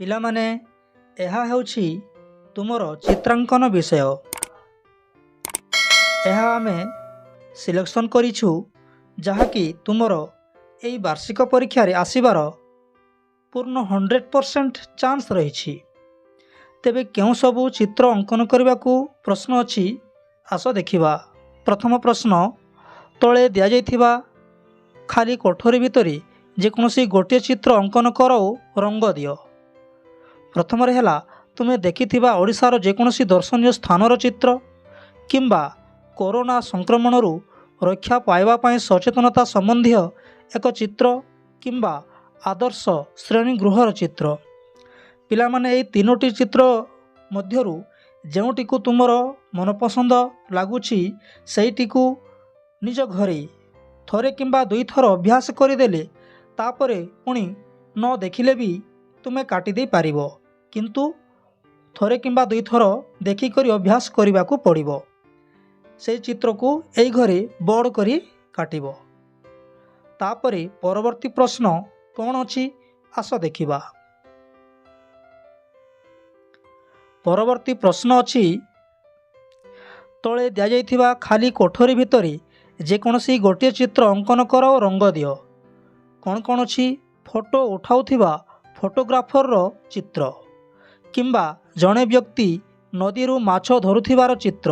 ପିଲାମାନେ, ଏହା ହେଉଛି ତୁମର ଚିତ୍ରାଙ୍କନ ବିଷୟ। ଏହା ଆମେ ସିଲେକ୍ସନ୍ କରିଛୁ, ଯାହାକି ତୁମର ଏହି ବାର୍ଷିକ ପରୀକ୍ଷାରେ ଆସିବାର ପୂର୍ଣ୍ଣ 100% ଚାନ୍ସ ରହିଛି। ତେବେ କେଉଁ ସବୁ ଚିତ୍ର ଅଙ୍କନ କରିବାକୁ ପ୍ରଶ୍ନ ଅଛି, ଆସ ଦେଖିବା। ପ୍ରଥମ ପ୍ରଶ୍ନ, ତଳେ ଦିଆଯାଇଥିବା ଖାଲି କୋଠରୀ ଭିତରେ ଯେକୌଣସି ଗୋଟିଏ ଚିତ୍ର ଅଙ୍କନ କର ଓ ରଙ୍ଗ ଦିଅ। ପ୍ରଥମରେ ହେଲା, ତୁମେ ଦେଖିଥିବା ଓଡ଼ିଶାର ଯେକୌଣସି ଦର୍ଶନୀୟ ସ୍ଥାନର ଚିତ୍ର କିମ୍ବା କରୋନା ସଂକ୍ରମଣରୁ ରକ୍ଷା ପାଇବା ପାଇଁ ସଚେତନତା ସମ୍ବନ୍ଧୀୟ ଏକ ଚିତ୍ର କିମ୍ବା ଆଦର୍ଶ ଶ୍ରେଣୀଗୃହର ଚିତ୍ର। ପିଲାମାନେ, ଏହି ତିନୋଟି ଚିତ୍ର ମଧ୍ୟରୁ ଯେଉଁଟିକୁ ତୁମର ମନପସନ୍ଦ ଲାଗୁଛି ସେଇଟିକୁ ନିଜ ଘରେ ଥରେ କିମ୍ବା ଦୁଇଥର ଅଭ୍ୟାସ କରିଦେଲେ ତାପରେ ପୁଣି ନ ଦେଖିଲେ ବି ତୁମେ କାଟିଦେଇ ପାରିବ। କିନ୍ତୁ ଥରେ କିମ୍ବା ଦୁଇଥର ଦେଖିକରି ଅଭ୍ୟାସ କରିବାକୁ ପଡ଼ିବ। ସେହି ଚିତ୍ରକୁ ଏଇ ଘରେ ବୋର୍ଡ଼ କରି କାଟିବ। ତାପରେ ପରବର୍ତ୍ତୀ ପ୍ରଶ୍ନ କ'ଣ ଅଛି, ଆସ ଦେଖିବା। ପରବର୍ତ୍ତୀ ପ୍ରଶ୍ନ ଅଛି, ତଳେ ଦିଆଯାଇଥିବା ଖାଲି କୋଠରୀ ଭିତରେ ଯେକୌଣସି ଗୋଟିଏ ଚିତ୍ର ଅଙ୍କନ କର ଓ ରଙ୍ଗ ଦିଅ। କ'ଣ କ'ଣ ଅଛି? ଫଟୋ ଉଠାଉଥିବା ଫଟୋଗ୍ରାଫରର ଚିତ୍ର କିମ୍ବା ଜଣେ ବ୍ୟକ୍ତି ନଦୀରୁ ମାଛ ଧରୁଥିବାର ଚିତ୍ର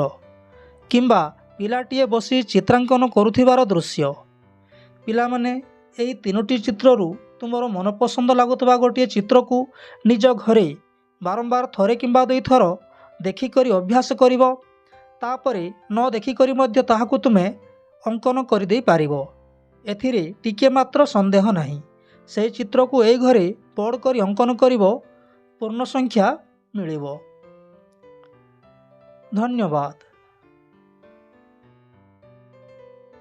କିମ୍ବା ପିଲାଟିଏ ବସି ଚିତ୍ରାଙ୍କନ କରୁଥିବାର ଦୃଶ୍ୟ। ପିଲାମାନେ, ଏହି ତିନୋଟି ଚିତ୍ରରୁ ତୁମର ମନପସନ୍ଦ ଲାଗୁଥିବା ଗୋଟିଏ ଚିତ୍ରକୁ ନିଜ ଘରେ ବାରମ୍ବାର ଥରେ କିମ୍ବା ଦୁଇଥର ଦେଖିକରି ଅଭ୍ୟାସ କରିବ। ତାପରେ ନ ଦେଖିକରି ମଧ୍ୟ ତାହାକୁ ତୁମେ ଅଙ୍କନ କରିଦେଇ ପାରିବ। ଏଥିରେ ଟିକିଏ ମାତ୍ର ସନ୍ଦେହ ନାହିଁ। ସେହି ଚିତ୍ରକୁ ଏଇ ଘରେ ବୋର୍ଡ଼ କରି ଅଙ୍କନ କରିବ, ପୂର୍ଣ୍ଣ ସଂଖ୍ୟା ମିଳିବ। ଧନ୍ୟବାଦ।